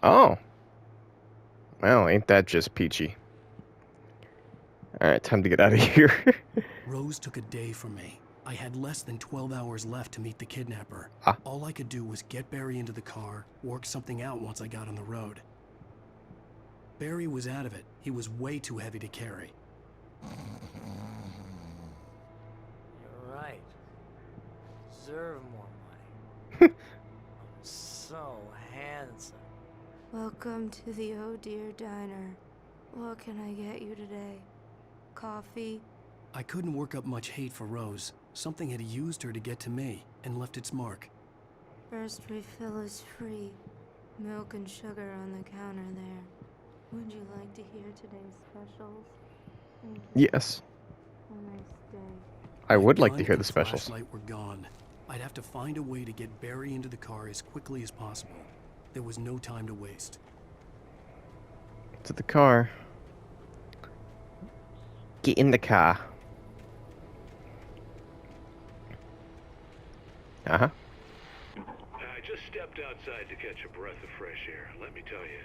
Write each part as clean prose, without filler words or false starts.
Oh. Well, ain't that just peachy. Alright, time to get out of here. Rose took a day from me. I had less than 12 hours left to meet the kidnapper. Ah. All I could do was get Barry into the car, work something out once I got on the road. Barry was out of it. He was way too heavy to carry. You're right. Deserve more money. I'm so handsome. Welcome to the Oh Dear Diner. What can I get you today? Coffee? I couldn't work up much hate for Rose. Something had used her to get to me and left its mark. First refill is free. Milk and sugar on the counter there. Would you like to hear today's specials? Yes. A nice day. I would like My to gun hear the and specials. flashlight were gone. I'd have to find a way to get Barry into the car as quickly as possible. There was no time to waste. To the car. Get in the car. Uh-huh. I just stepped outside to catch a breath of fresh air. Let me tell you,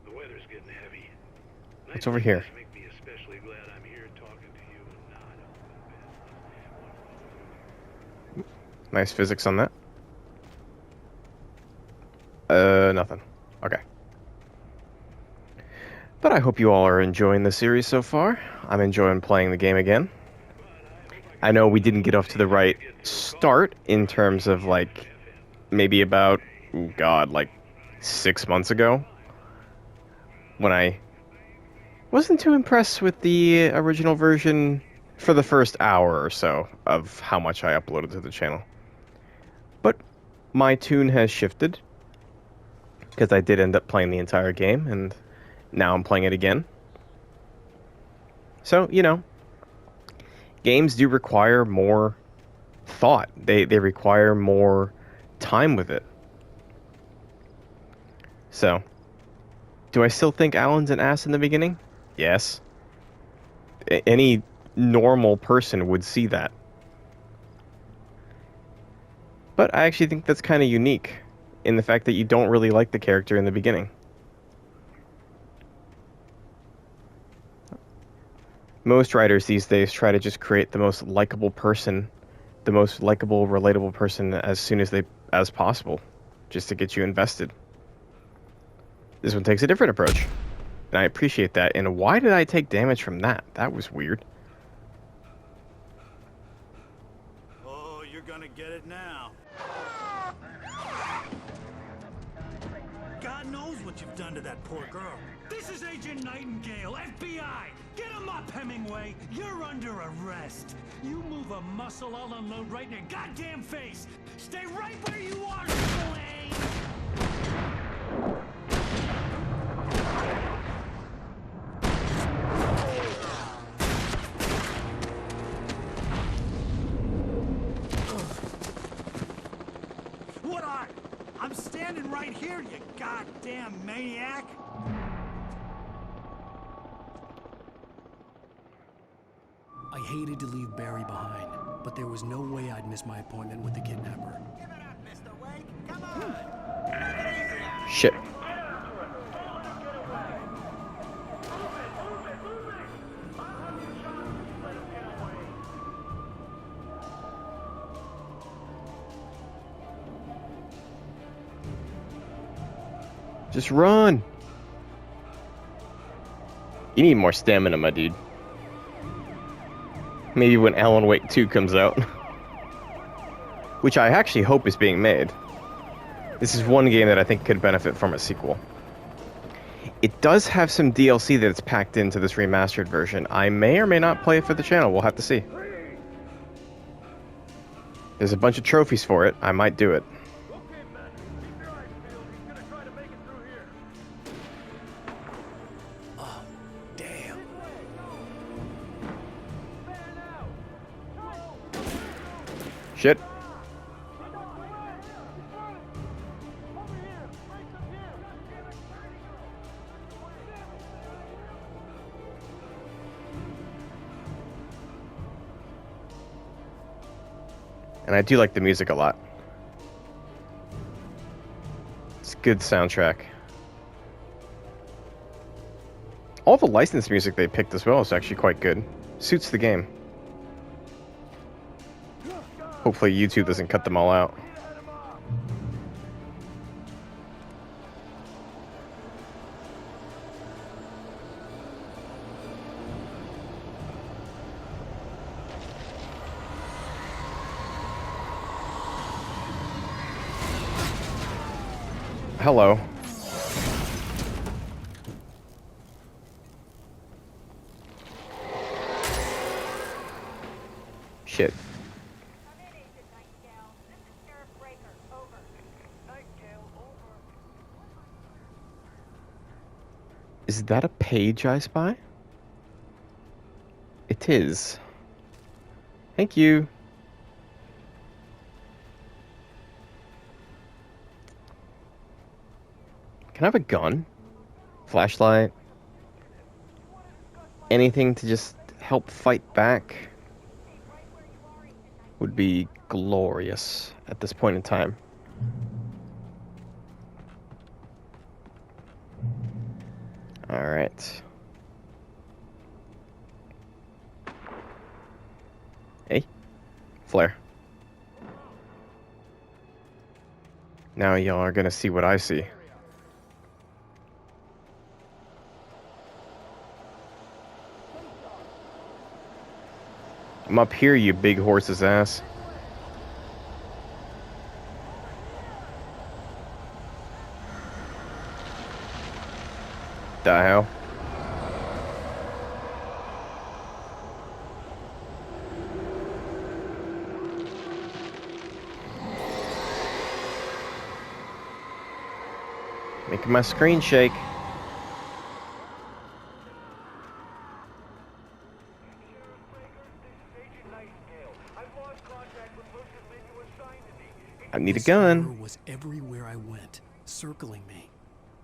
the weather's getting heavy. What's over here? Make me especially glad I'm here talking to you and not. Nice physics on that. Nothing. Okay. But I hope you all are enjoying the series so far. I'm enjoying playing the game again. I know we didn't get off to the right start in terms of, like, maybe about, oh God, like 6 months ago, when I wasn't too impressed with the original version for the first hour or so of how much I uploaded to the channel. But my tune has shifted, because I did end up playing the entire game, and now I'm playing it again. So, you know, games do require more thought. They require more time with it. So, do I still think Alan's an ass in the beginning? Yes. Any normal person would see that. But I actually think that's kind of unique in the fact that you don't really like the character in the beginning. Most writers these days try to just create the most likable person, the most likable, relatable person as soon as possible, just to get you invested. This one takes a different approach, and I appreciate that. And why did I take damage from that? That was weird. Oh, you're gonna get it now. God knows what you've done to that poor girl. This is Agent Nightingale, FBI! Get him up, Hemingway! You're under arrest! You move a muscle, I'll unload right in your goddamn face! Stay right where you are, Spillane! What are? I'm standing right here, you goddamn maniac! I hated to leave Barry behind, but there was no way I'd miss my appointment with the kidnapper. Give it up, Mr. Wake! Come on! Take it easy now. Shit. Just run! You need more stamina, my dude. Maybe when Alan Wake 2 comes out. Which I actually hope is being made. This is one game that I think could benefit from a sequel. It does have some DLC that's packed into this remastered version. I may or may not play it for the channel. We'll have to see. There's a bunch of trophies for it. I might do it. Oh, damn. Shit. And I do like the music a lot. It's a good soundtrack. All the licensed music they picked as well is actually quite good. Suits the game. Hopefully YouTube doesn't cut them all out. Hello. Shit. Is that a page I spy? It is. Thank you. Can I have a gun? Flashlight? Anything to just help fight back would be glorious at this point in time. Alright. Hey. Flare. Now y'all are gonna see what I see. I'm up here, you big horse's ass. The hell? Making my screen shake. I need a This horror gun. was everywhere I went, circling me.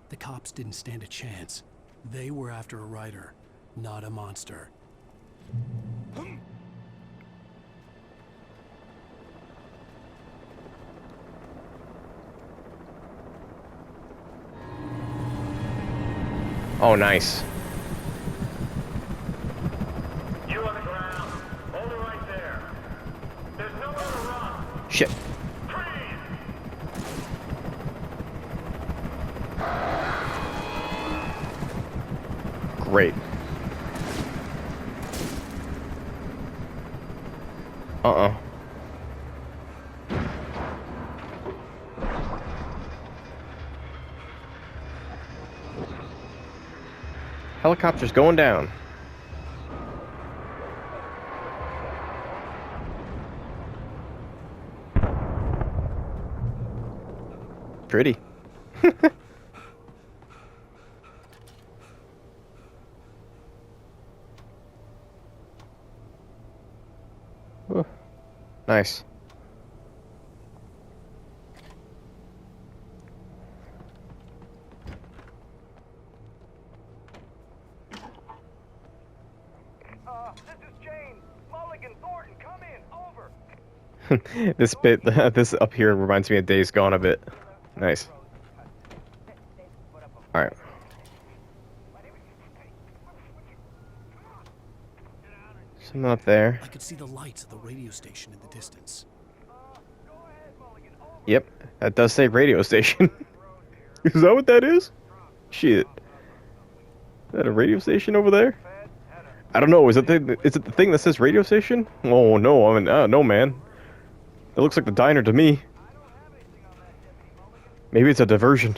The cops didn't stand a chance. They were after a writer, not a monster. Oh, nice. You on the ground. Hold it right there. There's nowhere to run. Shit. Great. Uh-uh. Helicopter's going down. Pretty. Ooh, nice. This is James. Mulligan, Thornton, come in. Over. This bit, this up here reminds me of Days Gone a bit. Nice. Alright. Something up there. I could see the lights of the radio station in the distance. Yep, that does say radio station. Is that what that is? Shit. Is that a radio station over there? I don't know. Is it the thing that says radio station? Oh no, I mean, no man. It looks like the diner to me. Maybe it's a diversion.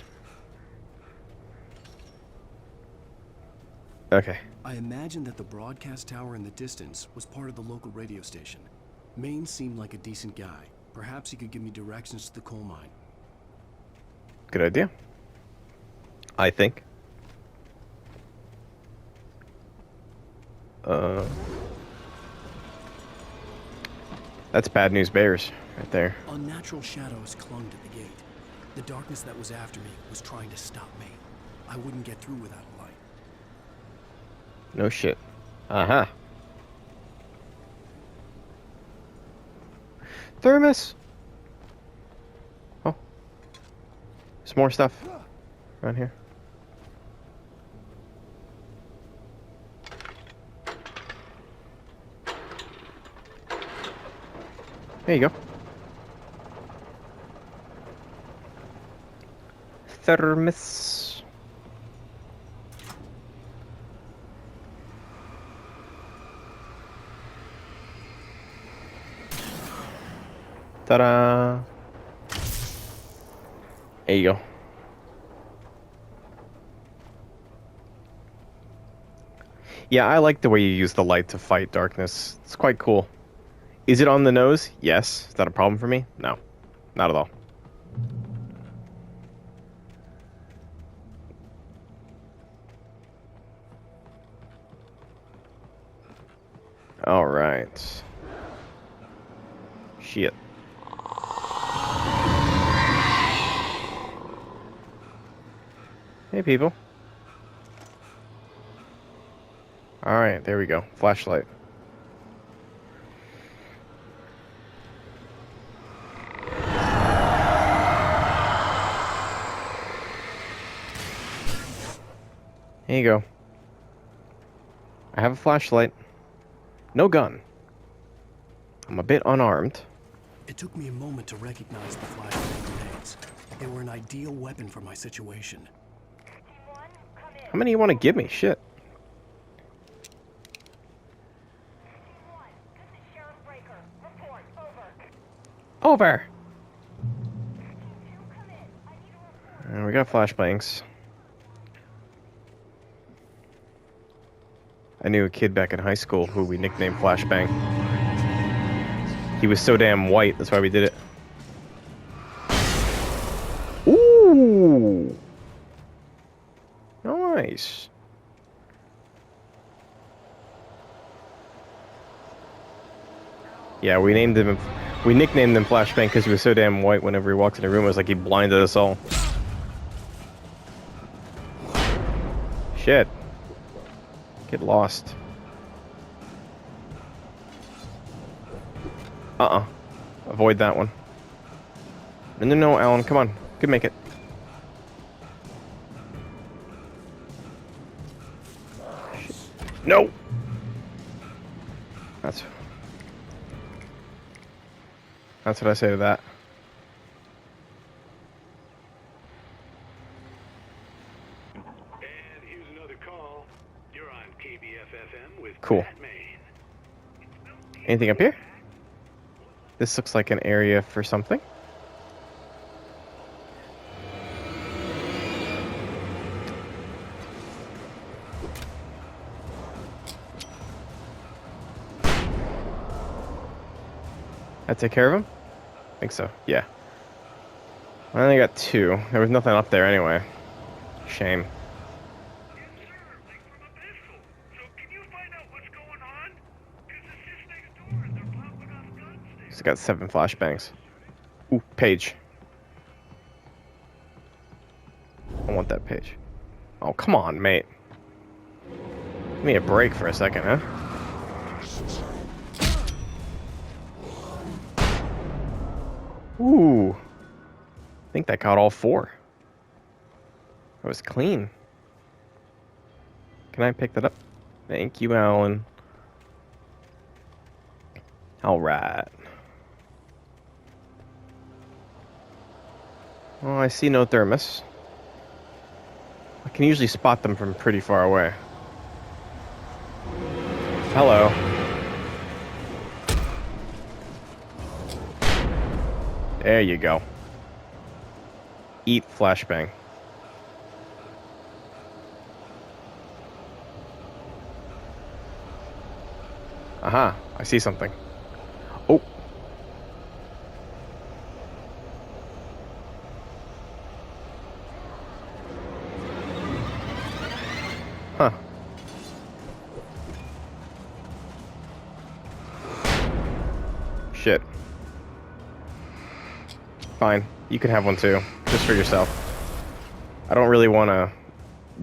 Okay. I imagined that the broadcast tower in the distance was part of the local radio station. Maine seemed like a decent guy. Perhaps he could give me directions to the coal mine. Good idea. I think. That's Bad News Bears right there. Unnatural shadows clung to the gate. The darkness that was after me was trying to stop me. I wouldn't get through without a light. No shit. Uh-huh. Thermos! Oh. There's more stuff around here. There you go. Thermos. Ta-da! There you go. Yeah, I like the way you use the light to fight darkness. It's quite cool. Is it on the nose? Yes. Is that a problem for me? No. Not at all. All right. Shit. Hey, people. All right, there we go. Flashlight. Here you go. I have a flashlight. No gun. I'm a bit unarmed. It took me a moment to recognize the flashbang grenades. They were an ideal weapon for my situation. How many you want to give me? Shit. Over. And we got flashbangs. I knew a kid back in high school who we nicknamed Flashbang. He was so damn white, that's why we did it. Ooh! Nice. Yeah, we nicknamed him Flashbang because he was so damn white whenever he walked in the room. It was like he blinded us all. Shit. Get lost. Avoid that one. No, Alan, come on. You can make it. Shit. No! That's what I say to that. And here's another call. You're on KBFFM with Cool. Batman. Anything up here? This looks like an area for something. I take care of him? I think so, yeah. I only got 2. There was nothing up there anyway. Shame. He's got 7 flashbangs. Ooh, page. I want that page. Oh, come on, mate. Give me a break for a second, huh? Ooh. I think that caught all 4. That was clean. Can I pick that up? Thank you, Alan. Alright. Well, I see no thermos. I can usually spot them from pretty far away. Hello. There you go. Eat flashbang. Aha, I see something. Oh. Huh. Shit. Fine. You can have one too. Just for yourself. I don't really want to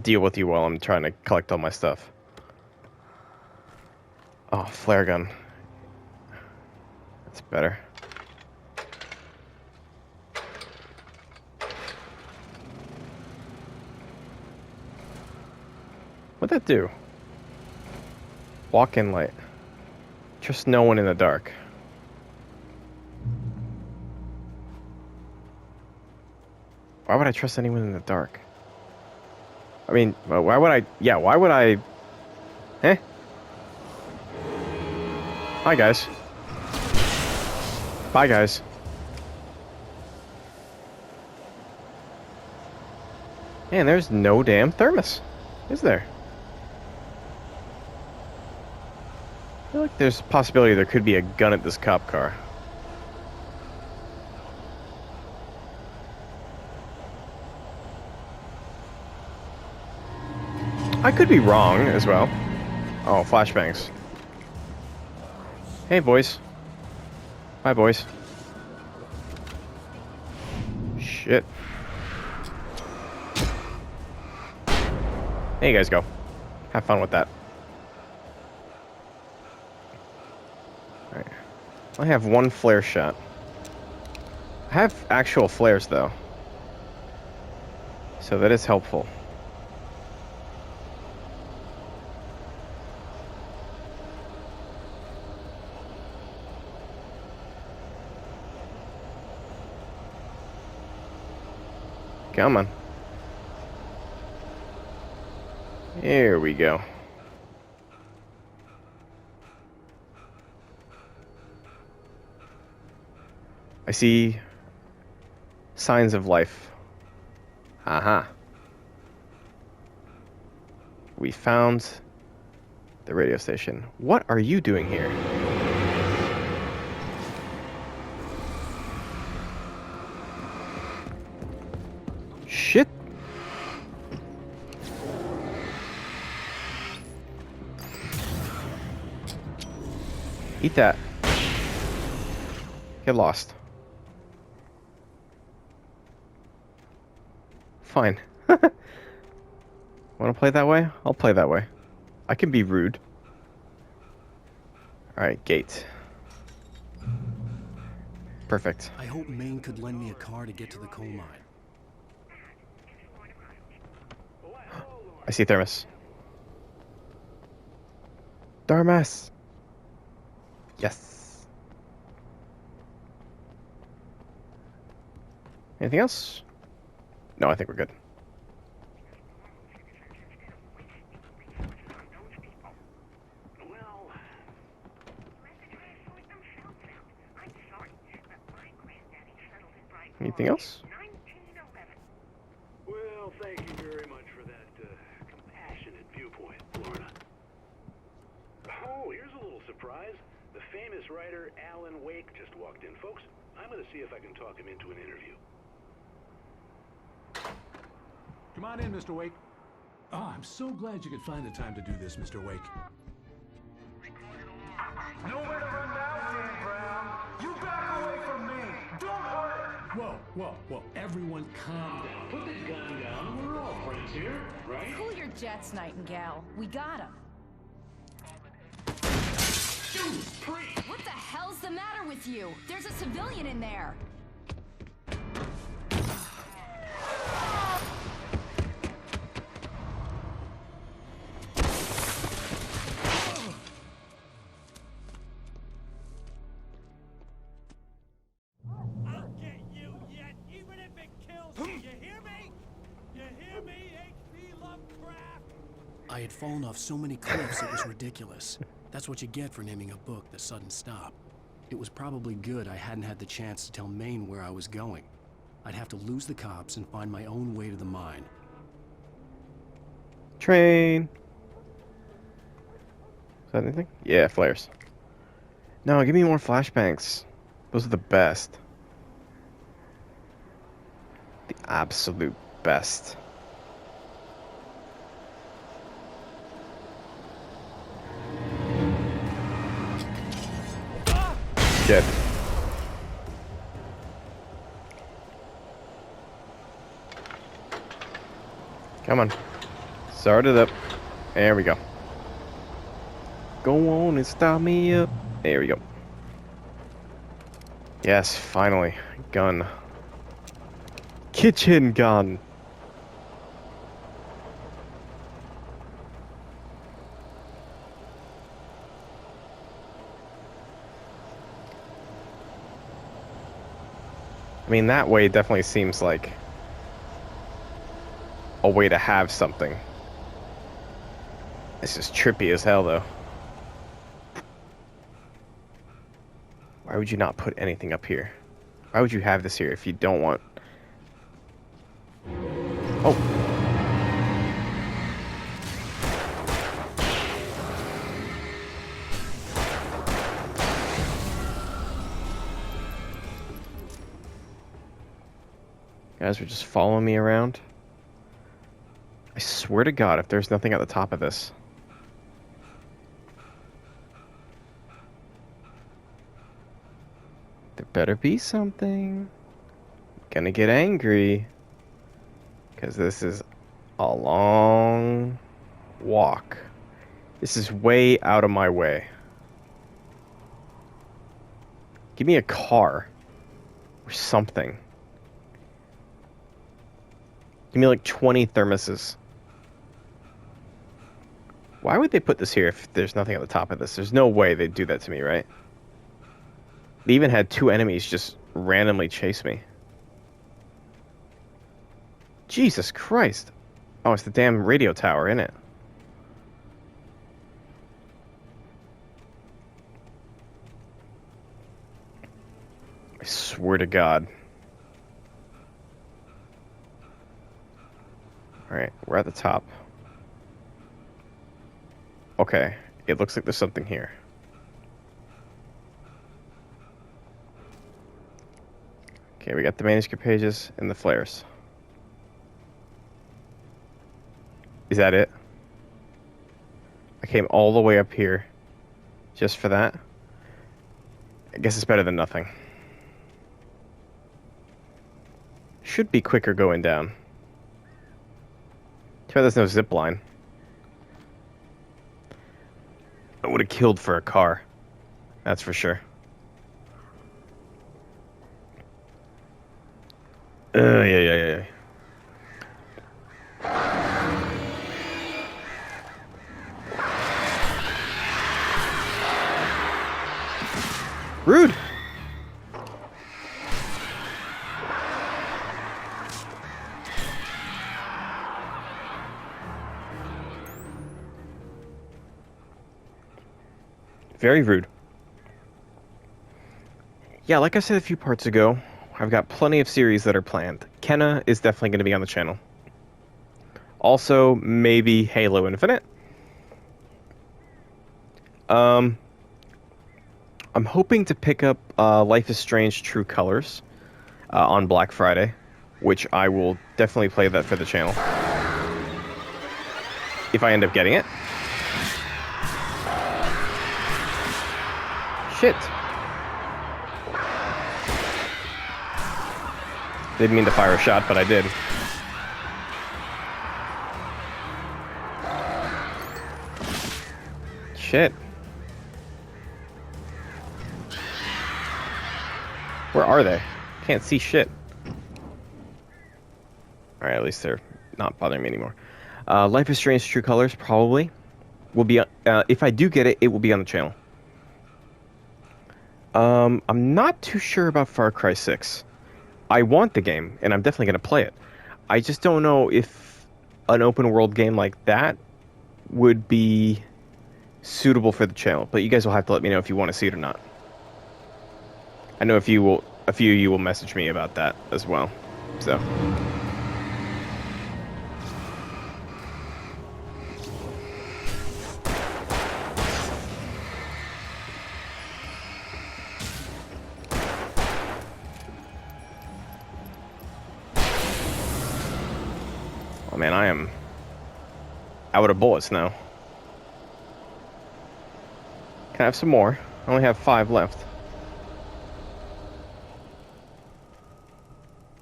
deal with you while I'm trying to collect all my stuff. Oh, flare gun. That's better. What'd that do? Walk in light. Trust no one in the dark. Why would I trust anyone in the dark? I mean, why would I... Yeah, why would I... Eh? Hi, guys. Bye, guys. Man, there's no damn thermos, is there? I feel like there's a possibility there could be a gun at this cop car. I could be wrong as well. Oh, flashbangs. Hey, boys. Bye, boys. Shit. There you guys go. Have fun with that. Alright. I have one flare shot. I have actual flares, though. So that is helpful. Come on. Here we go. I see signs of life. Aha. We found the radio station. What are you doing here? Shit. Eat that. Get lost. Fine. Want to play that way? I'll play that way. I can be rude. Alright, gate. Perfect. I hope Maine could lend me a car to get to the coal mine. I see thermos. Thermos. Yes. Anything else? No, I think we're good. Anything else? Well, thank you very much for that compassionate viewpoint, Florida. Oh, here's a little surprise. The famous writer Alan Wake just walked in. Folks, I'm going to see if I can talk him into an interview. Come on in, Mr. Wake. Oh, I'm so glad you could find the time to do this, Mr. Wake. Nowhere to run now, Dan Brown. You back away from me. Don't hurt. Whoa. Everyone calm down. Put the gun down. We're all friends here, right? Cool your jets, Nightingale. We got him. Judas Priest. What the hell's the matter with you? There's a civilian in there. I'll get you yet, even if it kills you. You hear me? You hear me, H.P. Lovecraft? I had fallen off so many cliffs it was ridiculous. That's what you get for naming a book The Sudden Stop. It was probably good I hadn't had the chance to tell Maine where I was going. I'd have to lose the cops and find my own way to the mine. Train. Is that anything? Yeah, flares. No, give me more flashbangs. Those are the best. The absolute best. Shit. Come on. Start it up. There we go. Go on and start me up. There we go. Yes, finally. Gun. Kitchen gun. I mean, that way definitely seems like a way to have something. This is trippy as hell, though. Why would you not put anything up here? Why would you have this here if you don't want... Oh. Guys are just following me around. I swear to God, if there's nothing at the top of this. There better be something. Gonna get angry. Because this is a long walk. This is way out of my way. Give me a car. Or something. Give me like 20 thermoses. Why would they put this here if there's nothing at the top of this? There's no way they'd do that to me, right? They even had 2 enemies just randomly chase me. Jesus Christ. Oh, it's the damn radio tower, isn't it? I swear to God. Alright, we're at the top. Okay, it looks like there's something here. Okay, we got the manuscript pages and the flares. Is that it? I came all the way up here just for that. I guess it's better than nothing. Should be quicker going down. Too bad there's no zip line. I would have killed for a car. That's for sure. Yeah. Rude. Very rude. Yeah, like I said a few parts ago, I've got plenty of series that are planned. Kenna is definitely going to be on the channel. Also, maybe Halo Infinite. I'm hoping to pick up Life is Strange True Colors on Black Friday, which I will definitely play that for the channel. If I end up getting it. Shit. Didn't mean to fire a shot, but I did. Shit. Where are they? Can't see shit. Alright, at least they're not bothering me anymore. Life is Strange True Colors probably will be... if I do get it, it will be on the channel. I'm not too sure about Far Cry 6. I want the game, and I'm definitely going to play it. I just don't know if an open world game like that would be suitable for the channel. But you guys will have to let me know if you want to see it or not. I know a few of you will message me about that as well. So... Man, I am out of bullets now. Can I have some more? I only have 5 left.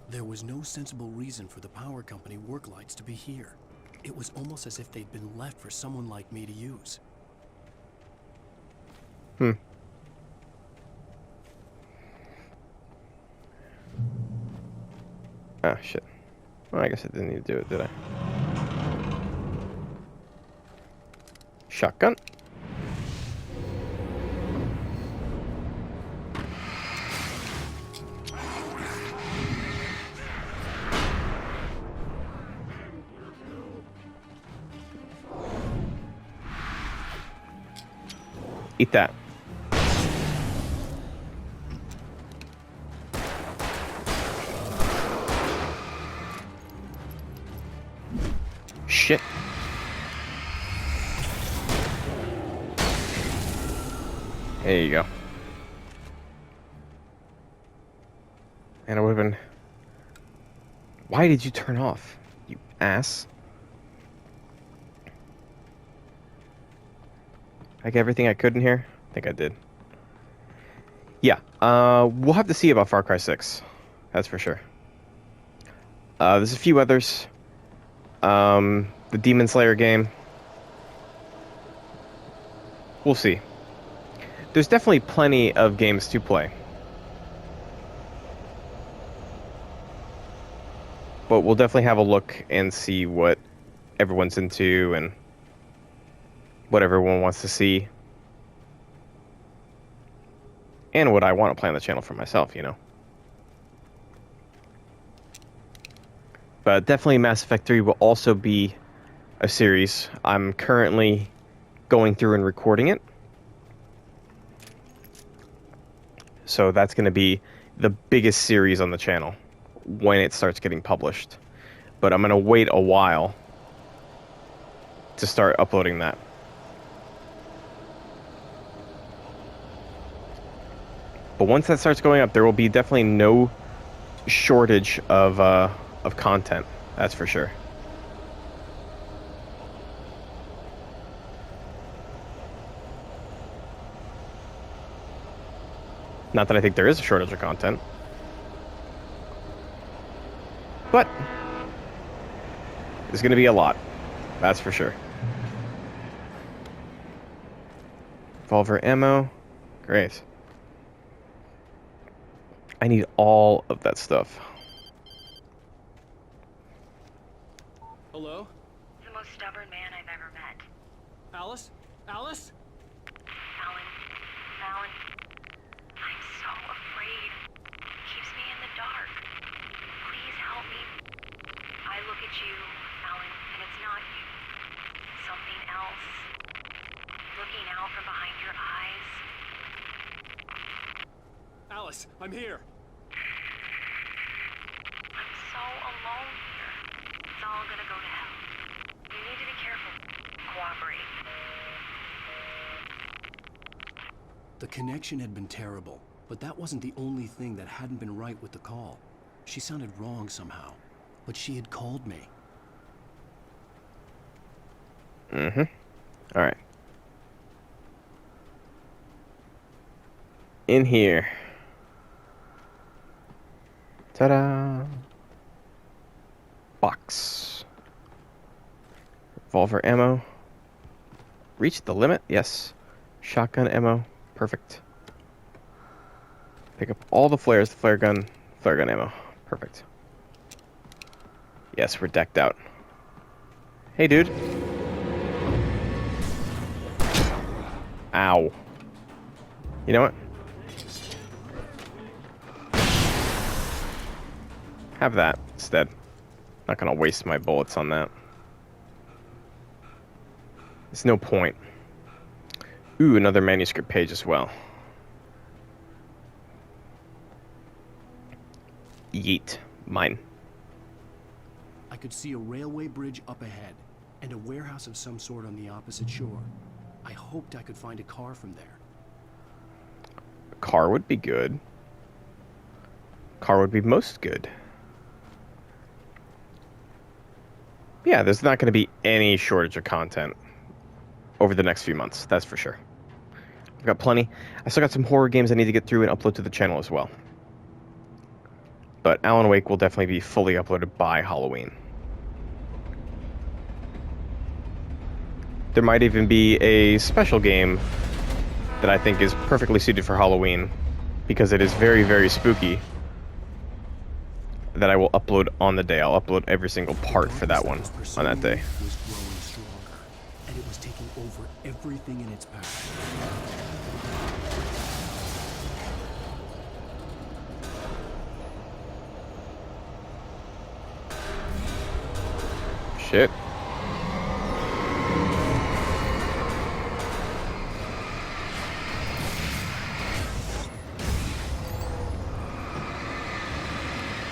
There was no sensible reason for the power company work lights to be here. It was almost as if they'd been left for someone like me to use. Ah, shit. Well, I guess I didn't need to do it, did I? Shotgun. Eat that. Shit. There you go. And it would have been... Why did you turn off, you ass? I get everything I could in here? I think I did. Yeah, we'll have to see about Far Cry 6. That's for sure. There's a few others. The Demon Slayer game. We'll see. There's definitely plenty of games to play. But we'll definitely have a look and see what everyone's into and what everyone wants to see. And what I want to play on the channel for myself, you know. But definitely Mass Effect 3 will also be a series. I'm currently going through and recording it. So that's going to be the biggest series on the channel when it starts getting published. But I'm going to wait a while to start uploading that. But once that starts going up, there will be definitely no shortage of content. That's for sure. Not that I think there is a shortage of content. But there's going to be a lot. That's for sure. Revolver ammo. Great. I need all of that stuff. Hello? The most stubborn man I've ever met. Alice? Alice? Alan, I'm so afraid. It keeps me in the dark. Please help me. I look at you, Alan, and it's not you. Something else. Looking out from behind your eyes. Alice, I'm here. I'm so alone here. It's all gonna go to hell. You need to be careful. Cooperate. The connection had been terrible, but that wasn't the only thing that hadn't been right with the call. She sounded wrong somehow, but she had called me. Mm-hmm. All right. In here. Ta-da! Box. Revolver ammo. Reach the limit? Yes. Shotgun ammo. Perfect. Pick up all the flares, the flare gun ammo. Perfect. Yes, we're decked out. Hey, dude. Ow. You know what? Have that instead. Not gonna waste my bullets on that. There's no point. Ooh, another manuscript page as well. Yeet. Mine. I could see a railway bridge up ahead, and a warehouse of some sort on the opposite shore. I hoped I could find a car from there. A car would be good. Car would be most good. Yeah, there's not going to be any shortage of content over the next few months, that's for sure. I've got plenty. I still got some horror games I need to get through and upload to the channel as well. But Alan Wake will definitely be fully uploaded by Halloween. There might even be a special game that I think is perfectly suited for Halloween because it is very, very spooky that I will upload on the day. I'll upload every single part for that one on that day. Was growing stronger, and it was taking over everything in its path. Shit.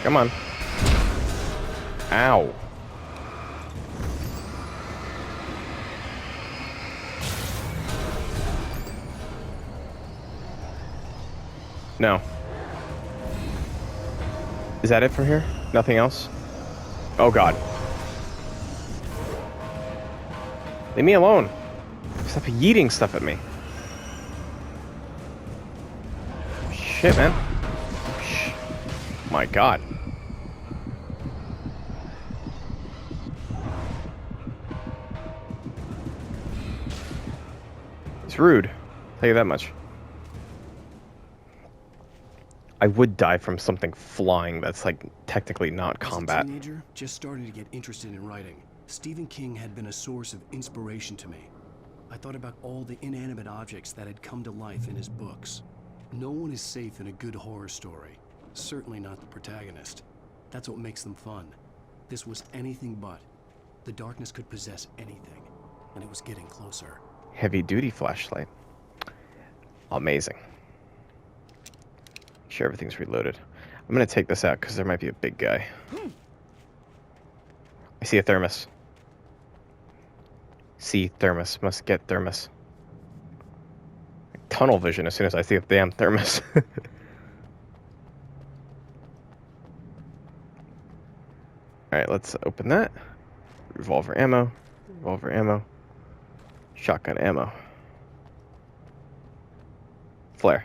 Come on. Ow. No. Is that it from here? Nothing else? Oh god. Leave me alone. Stop yeeting stuff at me. Shit, man. Shh. My god. It's rude. I'll tell you that much. I would die from something flying that's like technically not combat. As a teenager, just starting to get interested in writing, Stephen King had been a source of inspiration to me. I thought about all the inanimate objects that had come to life in his books. No one is safe in a good horror story. Certainly not the protagonist. That's what makes them fun. This was anything but. The darkness could possess anything, and it was getting closer. Heavy-duty flashlight. Amazing. Sure, everything's reloaded. I'm gonna take this out because there might be a big guy. I see a thermos. See thermos. Must get thermos. Tunnel vision as soon as I see a damn thermos. Alright, let's open that. Revolver ammo. Revolver ammo. Shotgun ammo. Flare.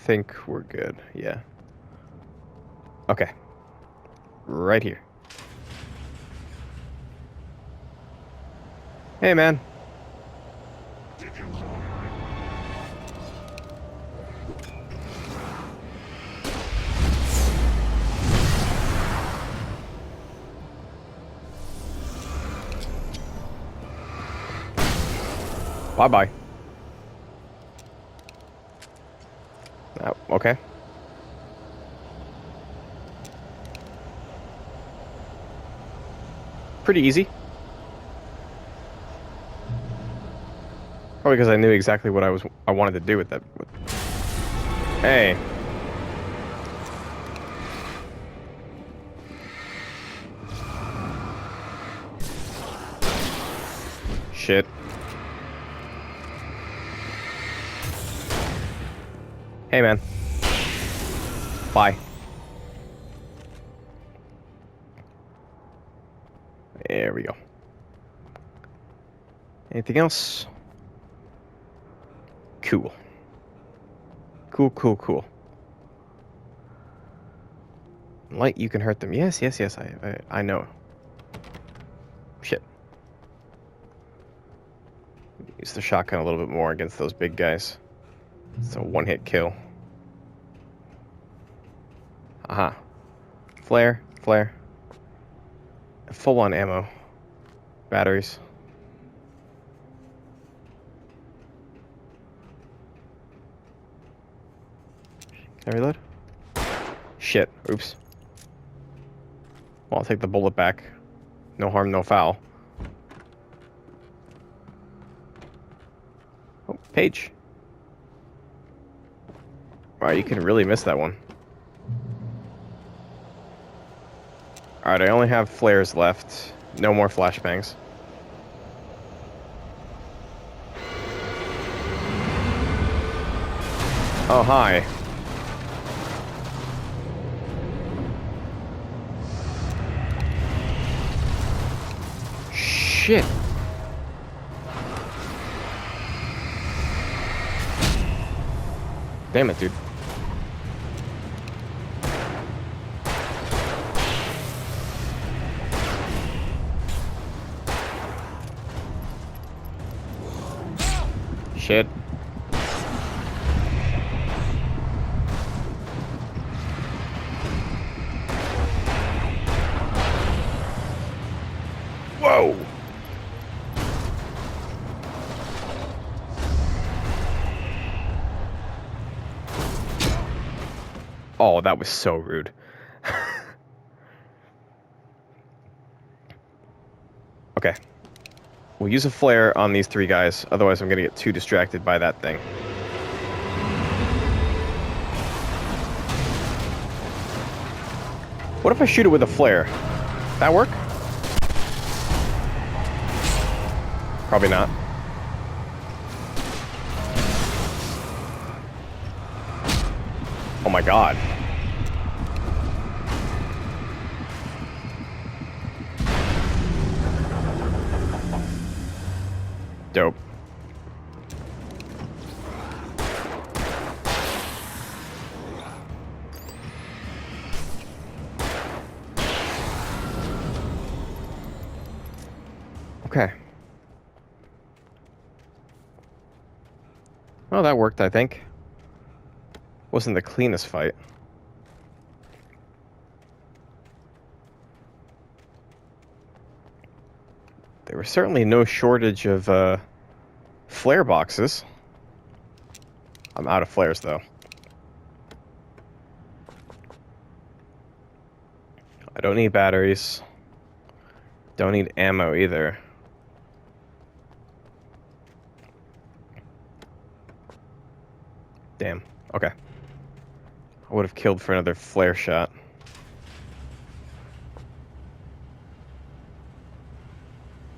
Think we're good. Yeah. Okay. Right here. Hey, man. Bye-bye. Okay. Pretty easy. Probably because I knew exactly what I wanted to do with that. Hey. Shit. Hey, man. Bye. There we go. Anything else? Cool. Cool, cool, cool. Light, you can hurt them. Yes, yes, yes, I know. Shit. Use the shotgun a little bit more against those big guys. It's a one-hit kill. Aha. Flare, flare. Full-on ammo. Batteries. Can I reload? Shit. Oops. Well, I'll take the bullet back. No harm, no foul. Oh, page. Wow, you can really miss that one. Alright, I only have flares left. No more flashbangs. Oh, hi. Shit. Damn it, dude. Shit. Whoa. Oh, that was so rude. Okay. We'll use a flare on these three guys, otherwise I'm gonna get too distracted by that thing. What if I shoot it with a flare? That work? Probably not. Oh my god. Dope. Okay. Well, that worked, I think. Wasn't the cleanest fight. There was certainly no shortage of flare boxes. I'm out of flares, though. I don't need batteries. Don't need ammo either. Damn. Okay. I would have killed for another flare shot.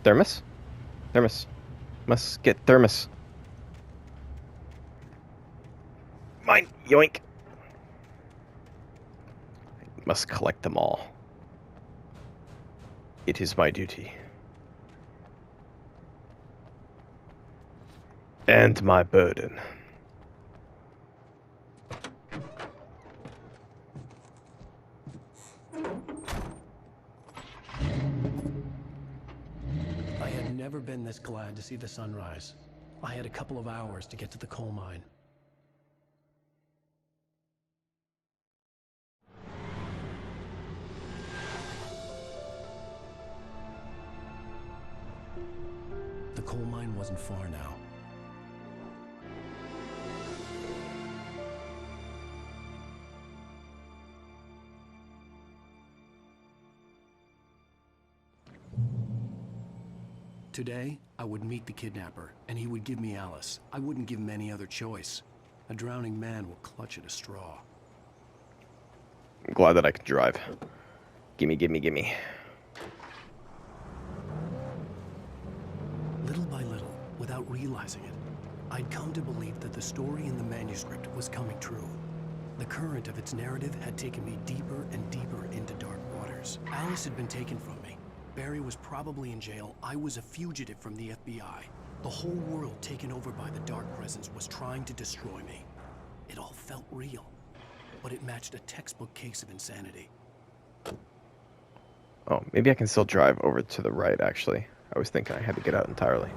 Thermos? Thermos. Must get thermos. Mine! Yoink! Must collect them all. It is my duty. And my burden. I had never been this glad to see the sunrise. I had a couple of hours to get to the coal mine. The coal mine wasn't far now. Today, I would meet the kidnapper, and he would give me Alice. I wouldn't give him any other choice. A drowning man will clutch at a straw. I'm glad that I can drive. Gimme, gimme, gimme. Little by little, without realizing it, I'd come to believe that the story in the manuscript was coming true. The current of its narrative had taken me deeper and deeper into dark waters. Alice had been taken from me. Barry was probably in jail. I was a fugitive from the FBI. The whole world taken over by the Dark Presence was trying to destroy me. It all felt real, but it matched a textbook case of insanity. Oh, maybe I can still drive over to the right, actually. I was thinking I had to get out entirely.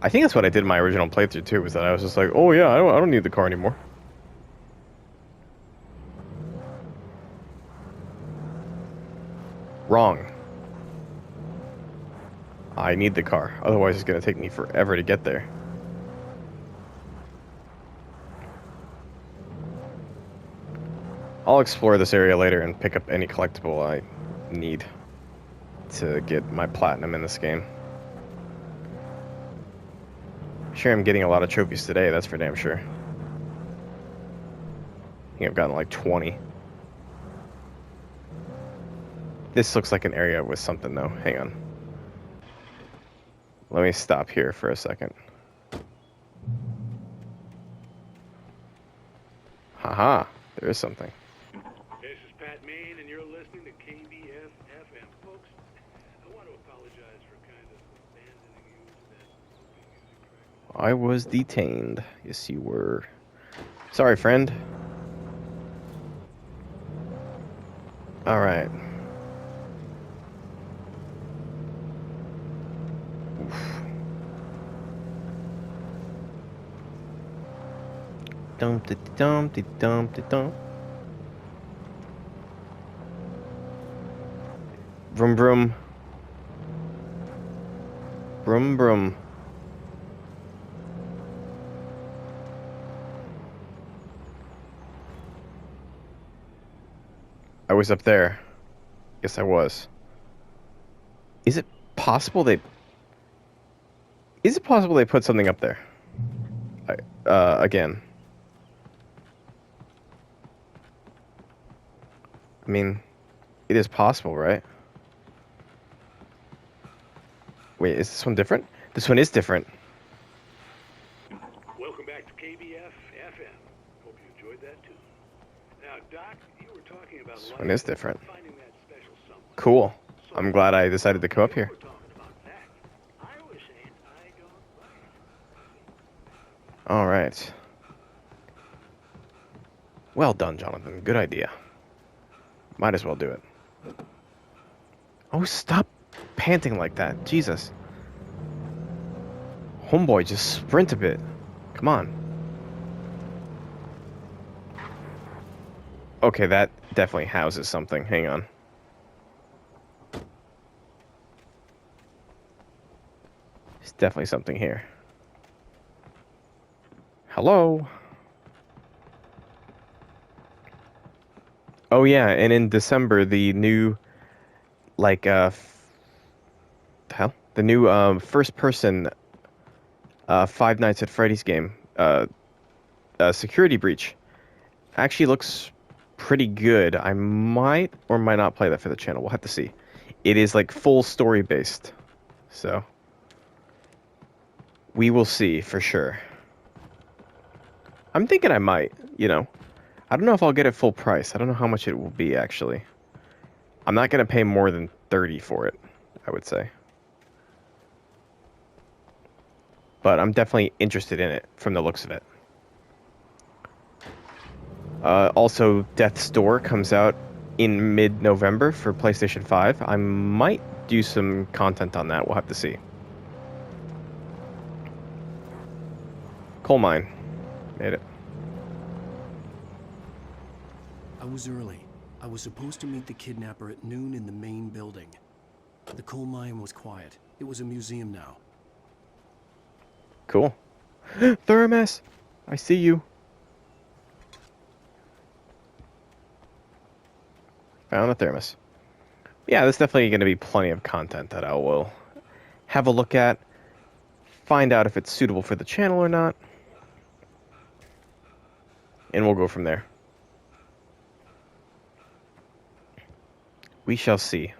I think that's what I did in my original playthrough, too, was that I was just like, oh yeah, I don't need the car anymore. Wrong. I need the car, otherwise it's going to take me forever to get there. I'll explore this area later and pick up any collectible I need to get my platinum in this game. Sure, I'm getting a lot of trophies today, that's for damn sure. I think I've gotten like 20. This looks like an area with something though. Hang on. Let me stop here for a second. Haha, there is something. This is Pat Main, and you're listening to KBF FM. Folks, I want to apologize for kind of abandoning you to that looping music track. I was detained. Yes, you were. Sorry, friend. Alright. Dum de dum de dum de dum. Vroom vroom. Vroom vroom. I was up there. Yes, I was. Is it possible they put something up there? Again. I mean, it is possible, right? Wait, is this one different? This one is different. Welcome back to KBF FM. Hope you enjoyed that too. Now, Doc, you were talking about This life one is and different. finding that special someone. Cool. I'm glad I decided to come up here. You were talking about that. I was saying I don't like. All right. Well done, Jonathan. Good idea. Might as well do it. Oh, stop panting like that. Jesus. Homeboy, just sprint a bit. Come on. Okay, that definitely houses something. Hang on. There's definitely something here. Hello? Oh yeah, and in December, the new, like, the new, first-person, Five Nights at Freddy's game, Security Breach, actually looks pretty good. I might or might not play that for the channel. We'll have to see. It is, like, full story-based, so we will see for sure. I'm thinking I might, you know. I don't know if I'll get it full price. I don't know how much it will be, actually. I'm not going to pay more than 30 for it, I would say. But I'm definitely interested in it from the looks of it. Also, Death's Door comes out in mid-November for PlayStation 5. I might do some content on that. We'll have to see. Coal mine. Made it. I was early. I was supposed to meet the kidnapper at noon in the main building. The coal mine was quiet. It was a museum now. Cool. Thermos! I see you. Found a thermos. Yeah, there's definitely going to be plenty of content that I will have a look at. Find out if it's suitable for the channel or not. And we'll go from there. We shall see.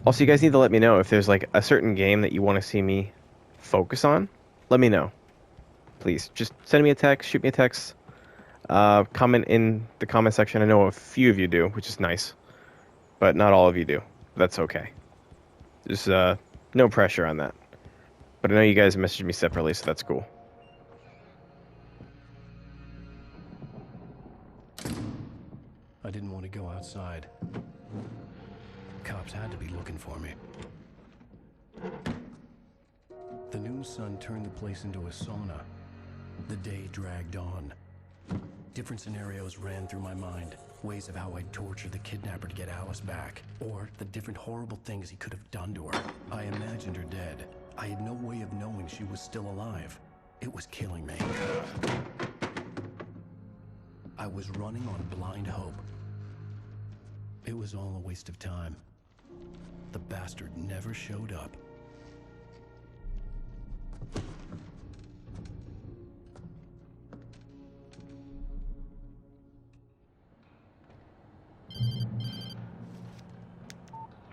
Also, you guys need to let me know if there's like a certain game that you want to see me focus on. Let me know. Please, just send me a text, shoot me a text. Comment in the comment section. I know a few of you do, which is nice. But not all of you do. That's okay. There's no pressure on that. But I know you guys messaged me separately, so that's cool. I didn't want to go outside. Cops had to be looking for me. The noon sun turned the place into a sauna. The day dragged on. Different scenarios ran through my mind. Ways of how I'd torture the kidnapper to get Alice back. Or the different horrible things he could have done to her. I imagined her dead. I had no way of knowing she was still alive. It was killing me. I was running on blind hope. It was all a waste of time. The bastard never showed up.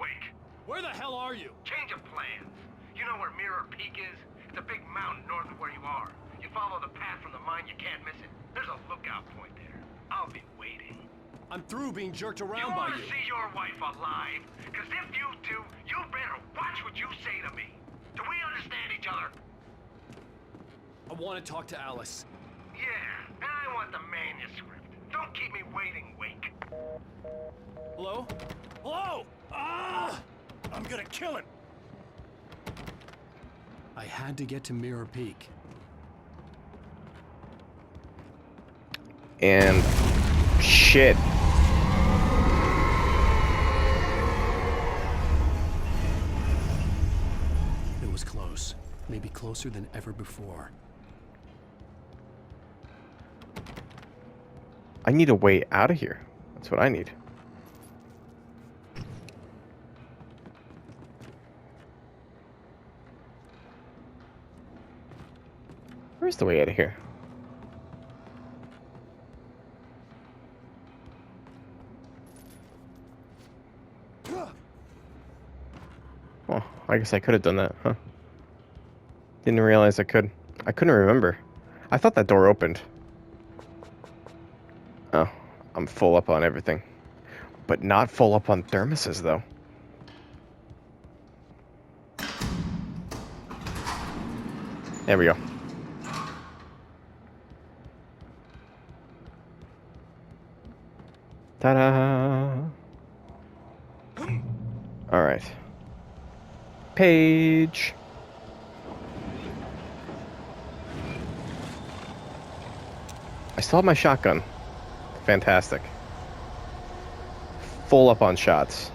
Wake, Where the hell are you? change of plans. You know where Mirror Peak is? It's a big mountain north of where you are. You follow the path from the mine, you can't miss it. There's a lookout point there. I'll be waiting. I'm through being jerked You around by want to you. see your wife alive? Because if you do, you better watch what you say to me. Do we understand each other? I want to talk to Alice. Yeah, and I want the manuscript. Don't keep me waiting, Wake. Hello? Hello? Ah! I'm gonna kill him. I had to get to Mirror Peak. And shit. It was close. Maybe closer than ever before. I need a way out of here. That's what I need. Where's the way out of here? I guess I could have done that, huh? Didn't realize I could. I couldn't remember. I thought that door opened. Oh, I'm full up on everything. But not full up on thermoses, though. There we go. Ta-da! Alright. Page. I still have my shotgun. Fantastic. Full up on shots.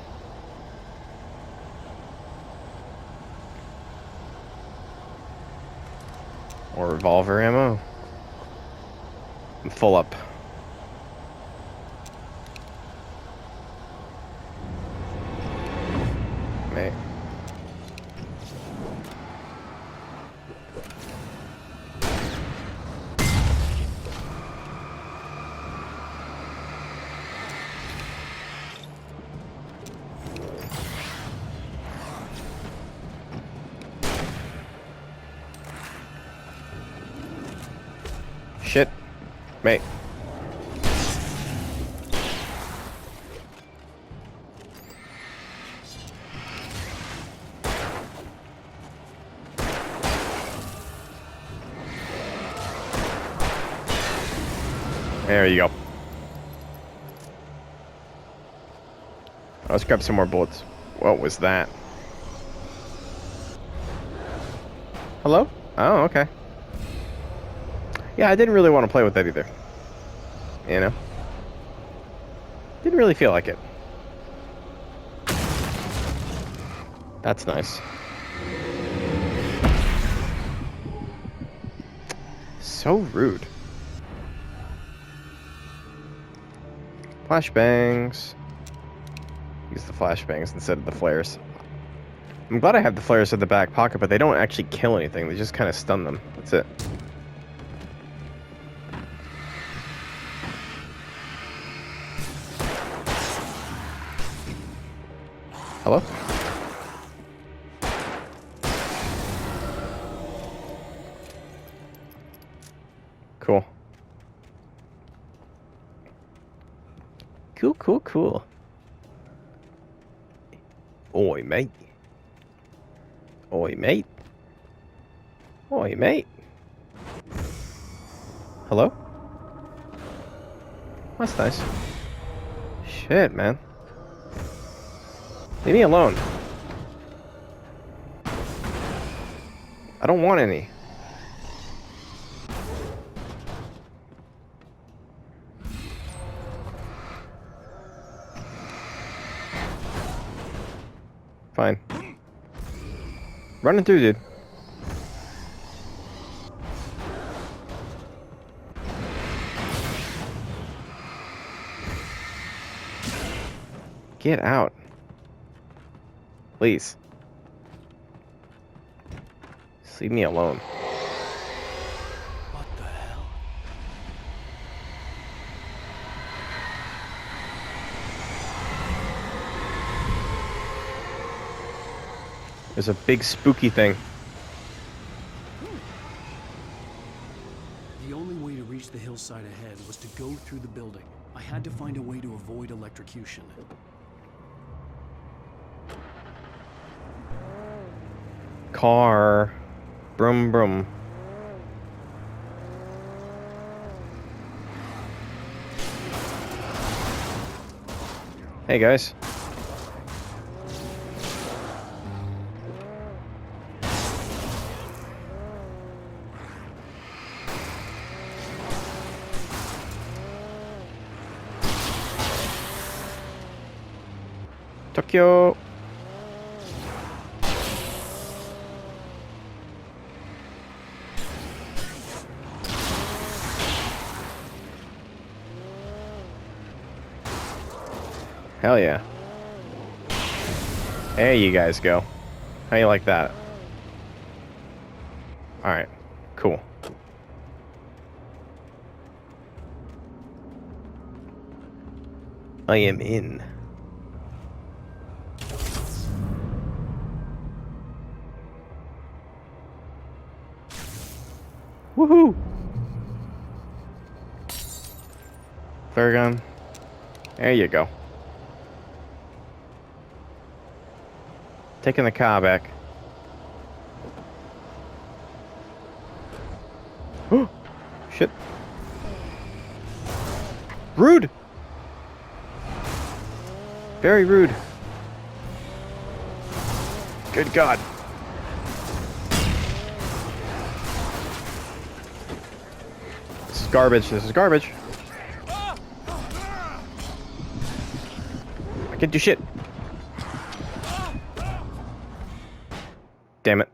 Or revolver ammo. I'm full up. Mate. Shit. Mate. There you go. Let's grab some more bullets. What was that? Hello? Oh, okay. Yeah, I didn't really want to play with that either. You know? Didn't really feel like it. That's nice. So rude. Flashbangs. Use the flashbangs instead of the flares. I'm glad I have the flares in the back pocket, but they don't actually kill anything. They just kind of stun them. That's it. Hello? Cool. Cool, cool, cool. Oi, mate. Oi, mate. Oi, mate. Hello? That's nice. Shit, man. Leave me alone. I don't want any. Fine. Running through, dude. Get out. Please. Just leave me alone. What the hell? There's a big spooky thing. The only way to reach the hillside ahead was to go through the building. I had to find a way to avoid electrocution. Car. Brum brum. Hey guys. Tokyo. Hell yeah. There you guys go. How you like that? Alright. Cool. I am in. Woohoo! Flare gun. There you go. Taking the car back. Oh, shit. Rude! Very rude. Good God. This is garbage. This is garbage. I can't do shit. Damn it.